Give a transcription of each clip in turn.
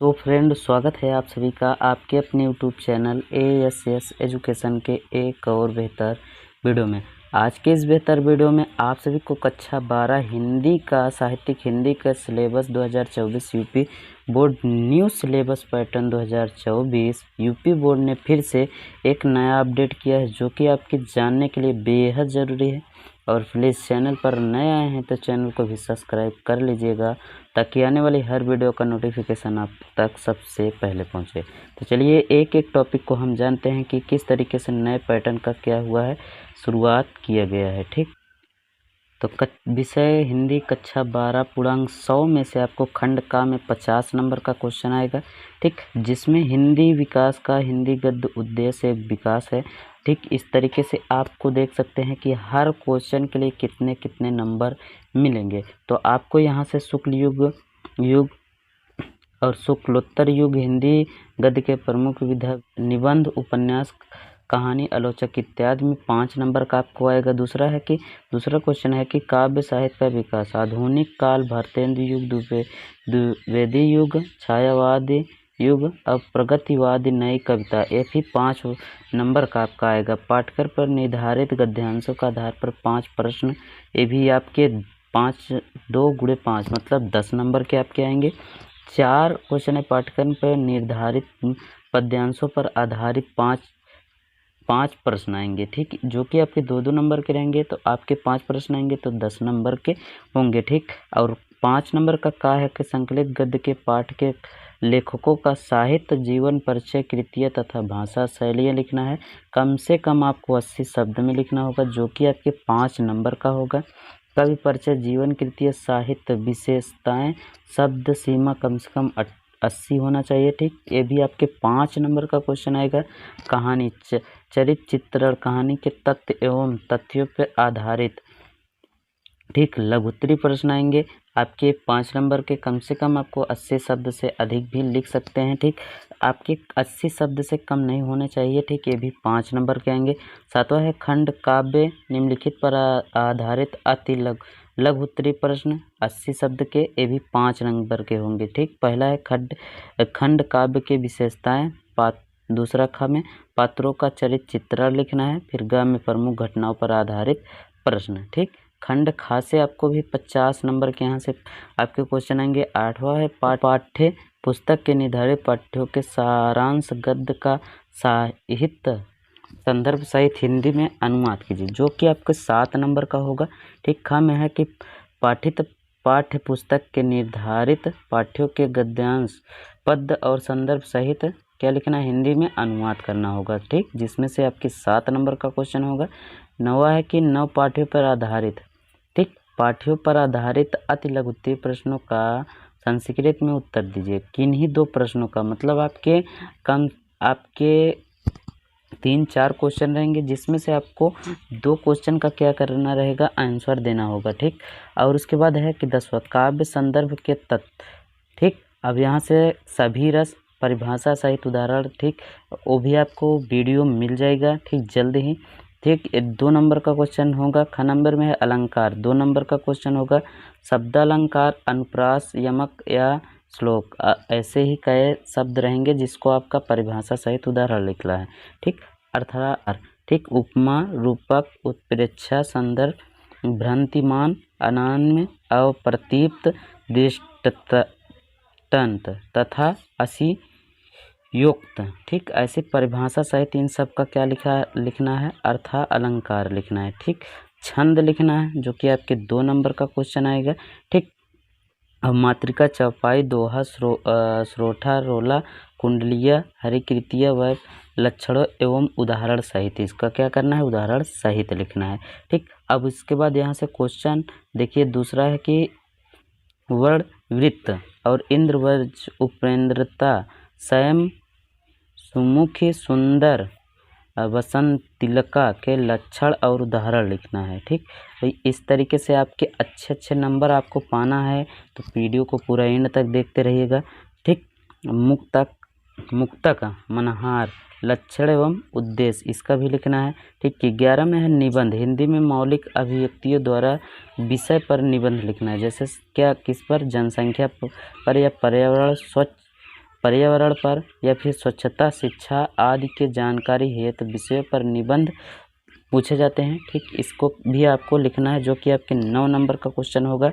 तो फ्रेंड, स्वागत है आप सभी का आपके अपने यूट्यूब चैनल ASS एजुकेशन के एक और बेहतर वीडियो में। आज के इस बेहतर वीडियो में आप सभी को कक्षा 12 हिंदी का साहित्यिक हिंदी का syllabus 2024 UP board new syllabus pattern 2024 UP board ने फिर से एक नया अपडेट किया है, जो कि आपके जानने के लिए बेहद ज़रूरी है। और प्लीज़ चैनल पर नए आए हैं तो चैनल को भी सब्सक्राइब कर लीजिएगा, ताकि आने वाली हर वीडियो का नोटिफिकेशन आप तक सबसे पहले पहुंचे। तो चलिए एक एक टॉपिक को हम जानते हैं कि किस तरीके से नए पैटर्न का क्या हुआ है, शुरुआत किया गया है। ठीक, तो विषय हिंदी कक्षा 12 पूर्णांक 100 में से आपको खंड का में 50 नंबर का क्वेश्चन आएगा। ठीक, जिसमें हिंदी विकास का हिंदी गद्य उद्देश्य एक विकास है। ठीक, इस तरीके से आपको देख सकते हैं कि हर क्वेश्चन के लिए कितने कितने नंबर मिलेंगे। तो आपको यहाँ से शुक्ल युग और शुक्लोत्तर युग हिंदी गद्य के प्रमुख विधा निबंध उपन्यास कहानी आलोचक इत्यादि में 5 नंबर का आपको आएगा। दूसरा क्वेश्चन है कि काव्य साहित्य का विकास आधुनिक काल भारतेंदु युग द्विवेदी युग छायावादी युग और प्रगतिवादी नई कविता, ये भी 5 नंबर का आपका आएगा। पाठ्यक्रम पर निर्धारित गद्यांशों का आधार पर 5 प्रश्न, ये भी आपके 2 × 5 मतलब 10 नंबर के आपके आएंगे। 4 क्वेश्चन है पाठ्यक्रम पर निर्धारित पद्यांशों पर आधारित 5 प्रश्न आएंगे। ठीक, जो कि आपके 2-2 नंबर के रहेंगे, तो आपके 5 प्रश्न आएंगे तो 10 नंबर के होंगे। ठीक, और 5 नंबर का है कि संकलित गद्य के पाठ के लेखकों का साहित्य जीवन परिचय कृतियाँ तथा भाषा शैलियाँ लिखना है। कम से कम आपको 80 शब्द में लिखना होगा, जो कि आपके 5 नंबर का होगा। कवि परिचय जीवन कृतियाँ साहित्य विशेषताएं शब्द सीमा कम से कम 80 होना चाहिए। ठीक, ये भी आपके 5 नंबर का क्वेश्चन आएगा। कहानी चरित्र चित्रण कहानी के तथ्य एवं तथ्यों पर आधारित। ठीक, लघुत्तरी प्रश्न आएंगे आपके 5 नंबर के। कम से कम आपको 80 शब्द से अधिक भी लिख सकते हैं। ठीक, आपके 80 शब्द से कम नहीं होने चाहिए। ठीक, ये भी 5 नंबर के आएंगे। 7वां है खंड काव्य निम्नलिखित पर आधारित अति लघुत्तरी प्रश्न 80 शब्द के, ये भी 5 नंबर के होंगे। ठीक, पहला है खंड काव्य के विशेषताएं। दूसरा ख में पात्रों का चरित्र चित्रण लिखना है। फिर ग में प्रमुख घटनाओं पर आधारित प्रश्न। ठीक, खंड खा से आपको भी 50 नंबर के यहाँ से आपके क्वेश्चन आएंगे। 8वां है पाठ्य पुस्तक के निर्धारित पाठ्यों के सारांश गद्य का साहित्य संदर्भ सहित हिंदी में अनुवाद कीजिए, जो कि आपके 7 नंबर का होगा। ठीक, ख में है कि पाठ्य पुस्तक के निर्धारित पाठ्यों के गद्यांश पद और संदर्भ सहित क्या लिखना है, हिंदी में अनुवाद करना होगा। ठीक, जिसमें से आपके 7 नंबर का क्वेश्चन होगा। 9वां है कि 9 पाठ्यों पर आधारित। ठीक, पाठ्यों पर आधारित अति लघुत्तरी प्रश्नों का संस्कृत में उत्तर दीजिए। किन्हीं 2 प्रश्नों का मतलब आपके 3-4 क्वेश्चन रहेंगे, जिसमें से आपको 2 क्वेश्चन का क्या करना रहेगा, आंसर देना होगा। ठीक, और उसके बाद है कि 10वां काव्य संदर्भ के तत्व। ठीक, अब यहाँ से सभी रस परिभाषा सहित उदाहरण। ठीक, वो भी आपको वीडियो मिल जाएगा ठीक जल्द ही। ठीक, 2 नंबर का क्वेश्चन होगा। ख नंबर में है अलंकार, 2 नंबर का क्वेश्चन होगा। शब्दालंकार अनुप्रास यमक या श्लोक, ऐसे ही कई शब्द रहेंगे जिसको आपका परिभाषा सहित उदाहरण लिखना है। ठीक, अर्थात ठीक, उपमा रूपक उत्प्रेक्षा संदर्भ भ्रांतिमान अनान्य अप्रतीप्त दृष्टांत तथा असियोक्त। ठीक, ऐसी परिभाषा सहित इन सब का क्या लिखना है, अर्था अलंकार लिखना है। ठीक, छंद लिखना है, जो कि आपके 2 नंबर का क्वेश्चन आएगा। ठीक, अब मातृका चौपाई दोहा श्रोठा रोला कुंडलिया हरिकृतिया व लक्षणों एवं उदाहरण सहित, इसका क्या करना है, उदाहरण सहित लिखना है। ठीक, अब इसके बाद यहाँ से क्वेश्चन देखिए। दूसरा है कि वर्ण वृत्त और इंद्रवज उपेंद्रता स्वयं सुमुखी सुंदर वसंत तिलका के लक्षण और उदाहरण लिखना है। ठीक, तो इस तरीके से आपके अच्छे नंबर आपको पाना है, तो वीडियो को पूरा एंड तक देखते रहिएगा। ठीक, मुक्तक मनहार लक्षण एवं उद्देश्य, इसका भी लिखना है। ठीक, 11 में है निबंध, हिंदी में मौलिक अभिव्यक्तियों द्वारा विषय पर निबंध लिखना है। जैसे क्या, किस पर, जनसंख्या पर या पर्यावरण स्वच्छ पर्यावरण पर या फिर स्वच्छता, शिक्षा आदि के जानकारी हेतु विषयों पर निबंध पूछे जाते हैं। ठीक, इसको भी आपको लिखना है, जो कि आपके 9 नंबर का क्वेश्चन होगा।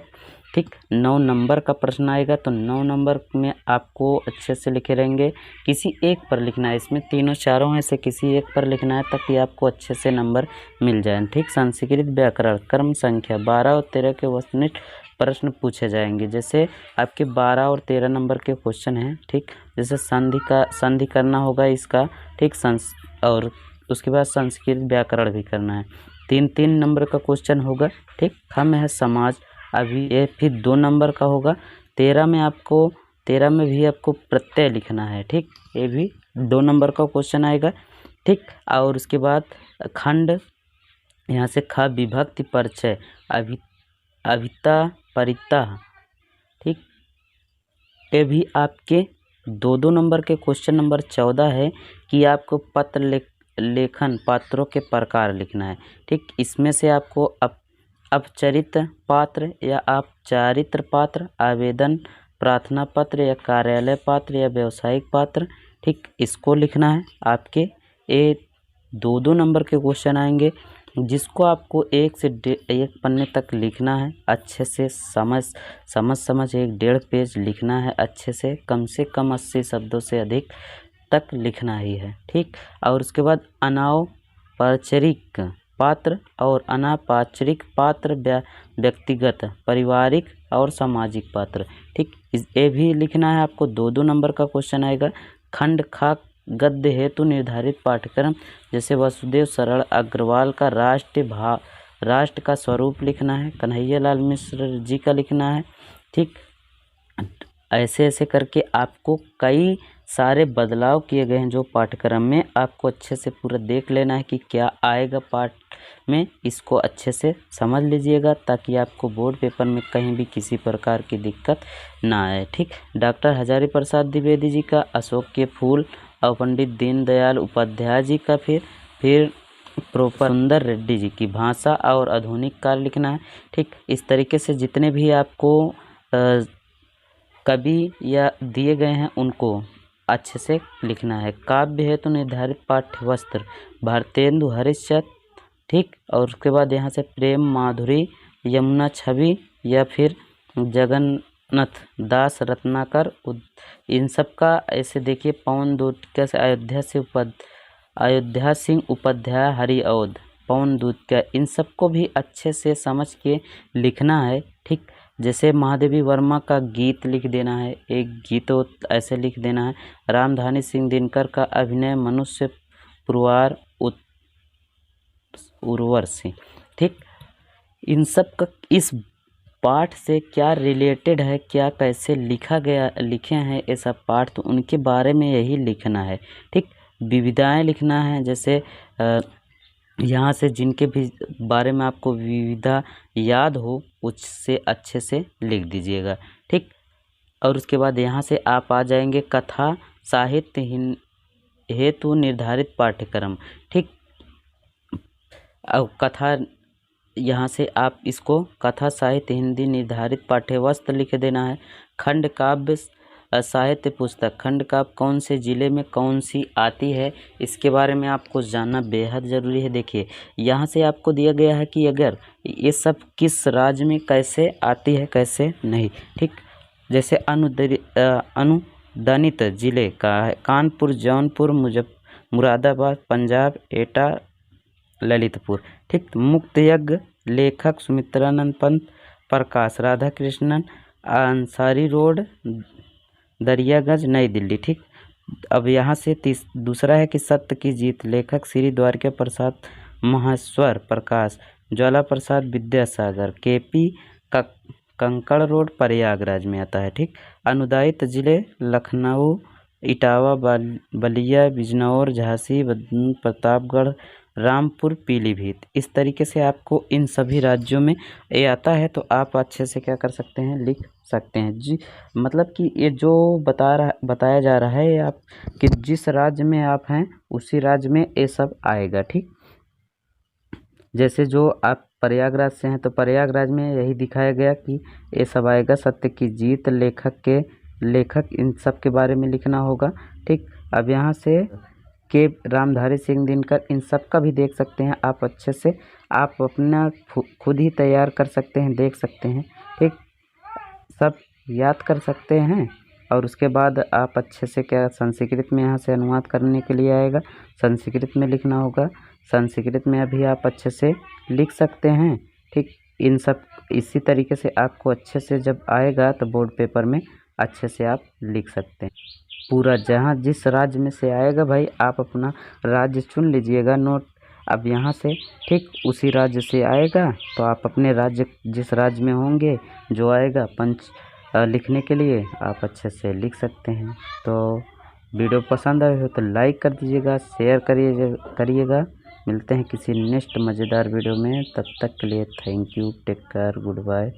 ठीक, 9 नंबर का प्रश्न आएगा, तो 9 नंबर में आपको अच्छे से लिखे रहेंगे। किसी एक पर लिखना है, इसमें तीनों चारों में से किसी एक पर लिखना है, ताकि आपको अच्छे से नंबर मिल जाए। ठीक, संस्कृत व्याकरण क्रम संख्या 12 और 13 के वस्तुनिष्ठ प्रश्न पूछे जाएंगे। जैसे आपके 12 और 13 नंबर के क्वेश्चन हैं। ठीक, जैसे संधि करना होगा इसका। ठीक, और उसके बाद संस्कृत व्याकरण भी करना है। 3-3 नंबर का क्वेश्चन होगा। ठीक, हम है समाज, अभी ये फिर 2 नंबर का होगा। 13 में भी आपको प्रत्यय लिखना है। ठीक, ये भी 2 नंबर का क्वेश्चन आएगा। ठीक, और उसके बाद खंड, यहाँ से ख विभक्ति परिचय, अभिता परिता। ठीक, ये भी आपके 2-2 नंबर के क्वेश्चन। नंबर 14 है कि आपको पत्र लेखन पात्रों के प्रकार लिखना है। ठीक, इसमें से आपको अपचरित पात्र या औपचारित्र पात्र, आवेदन प्रार्थना पत्र या कार्यालय पात्र या व्यावसायिक पात्र। ठीक, इसको लिखना है। आपके ये 2-2 नंबर के क्वेश्चन आएंगे, जिसको आपको 1 से 1 पन्ने तक लिखना है। अच्छे से समझ 1-1.5 पेज लिखना है अच्छे से कम 80 शब्दों से अधिक तक लिखना ही है। ठीक, और उसके बाद अनौपचारिक पात्र और अनौपचारिक पात्र, व्यक्तिगत, पारिवारिक और सामाजिक पात्र। ठीक, ये भी लिखना है आपको। 2-2 नंबर का क्वेश्चन आएगा। खंड खा गद्य हेतु निर्धारित पाठ्यक्रम, जैसे वसुदेव शरण अग्रवाल का राष्ट्र का स्वरूप लिखना है। कन्हैयालाल मिश्र जी का लिखना है। ठीक, ऐसे ऐसे करके आपको कई सारे बदलाव किए गए हैं जो पाठ्यक्रम में। आपको अच्छे से पूरा देख लेना है कि क्या आएगा पाठ में, इसको अच्छे से समझ लीजिएगा, ताकि आपको बोर्ड पेपर में कहीं भी किसी प्रकार की दिक्कत ना आए। ठीक, डॉक्टर हजारी प्रसाद द्विवेदी जी का अशोक के फूल, और पंडित दीनदयाल उपाध्याय जी का फिर प्रोफेसर सुंदर रेड्डी जी की भाषा और आधुनिक काल लिखना है। ठीक, इस तरीके से जितने भी आपको कवि या दिए गए हैं उनको अच्छे से लिखना है। काव्य हेतु निर्धारित पाठ्य वस्त्र, भारतेंदु हरिश्चंद्र। ठीक, और उसके बाद यहाँ से प्रेम माधुरी, यमुना छवि या फिर जगन्नाथ दास रत्नाकर। इन सब का ऐसे देखिए, पवन दूतिका से अयोध्या सिंह उपाध्याय, हरिऔध, पवन दूतिका, इन सबको भी अच्छे से समझ के लिखना है। ठीक, जैसे महादेवी वर्मा का गीत लिख देना है, एक गीतो ऐसे लिख देना है। रामधानी सिंह दिनकर का अभिनय, मनुष्य पुरवार उर्वशी। ठीक, इन सब का इस पाठ से क्या रिलेटेड है, क्या कैसे लिखे हैं ये सब पाठ, तो उनके बारे में यही लिखना है। ठीक, विविधाएं लिखना है, जैसे यहाँ से जिनके भी बारे में आपको विविधा याद हो उससे अच्छे से लिख दीजिएगा। ठीक, और उसके बाद यहाँ से आप आ जाएंगे कथा साहित्य हेतु निर्धारित पाठ्यक्रम। ठीक, अब कथा, यहाँ से आप इसको कथा साहित्य हिंदी निर्धारित पाठ्यवस्त्र लिख देना है। खंड काव्य साहित्य पुस्तक, खंड काव्य कौन से ज़िले में कौन सी आती है, इसके बारे में आपको जानना बेहद ज़रूरी है। देखिए, यहाँ से आपको दिया गया है कि अगर ये सब किस राज्य में कैसे आती है, कैसे नहीं। ठीक, जैसे अनुदानित ज़िले का है कानपुर, जौनपुर, मुरादाबाद, पंजाब, एटा, ललितपुर। ठीक, मुक्त यज्ञ लेखक सुमित्रानंद पंत, प्रकाश राधाकृष्णन, अंसारी रोड, दरियागंज, नई दिल्ली। ठीक, अब यहाँ से दूसरा है कि सत्य की जीत, लेखक श्री द्वारका प्रसाद महेश्वर प्रकाश, ज्वाला प्रसाद विद्यासागर, केपी का कंकड़ रोड, प्रयागराज में आता है। ठीक, अनुदानित जिले लखनऊ, इटावा, बलिया, बिजनौर, झांसी, प्रतापगढ़, रामपुर, पीलीभीत। इस तरीके से आपको इन सभी राज्यों में ये आता है, तो आप अच्छे से क्या कर सकते हैं, लिख सकते हैं जी। मतलब कि ये जो बताया जा रहा है आप कि जिस राज्य में आप हैं उसी राज्य में ये सब आएगा। ठीक, जैसे जो आप प्रयागराज से हैं तो प्रयागराज में यही दिखाया गया कि ये सब आएगा। सत्य की जीत लेखक के लेखक, इन सब के बारे में लिखना होगा। ठीक, अब यहाँ से के रामधारी सिंह दिनकर, इन सब का भी देख सकते हैं आप अच्छे से। आप अपना खुद ही तैयार कर सकते हैं, देख सकते हैं। ठीक, सब याद कर सकते हैं। और उसके बाद आप अच्छे से क्या संस्कृत में यहाँ से अनुवाद करने के लिए आएगा, संस्कृत में लिखना होगा। संस्कृत में अभी आप अच्छे से लिख सकते हैं। ठीक, इन सब इसी तरीके से आपको अच्छे से जब आएगा तो बोर्ड पेपर में अच्छे से आप लिख सकते हैं। पूरा जहाँ जिस राज्य में से आएगा भाई, आप अपना राज्य चुन लीजिएगा नोट। अब यहाँ से ठीक उसी राज्य से आएगा तो आप अपने राज्य, जिस राज्य में होंगे जो आएगा पंच लिखने के लिए, आप अच्छे से लिख सकते हैं। तो वीडियो पसंद आए हो तो लाइक कर दीजिएगा, शेयर करिएगा। मिलते हैं किसी नेक्स्ट मज़ेदार वीडियो में, तब तक के लिए thank you, take care, good bye.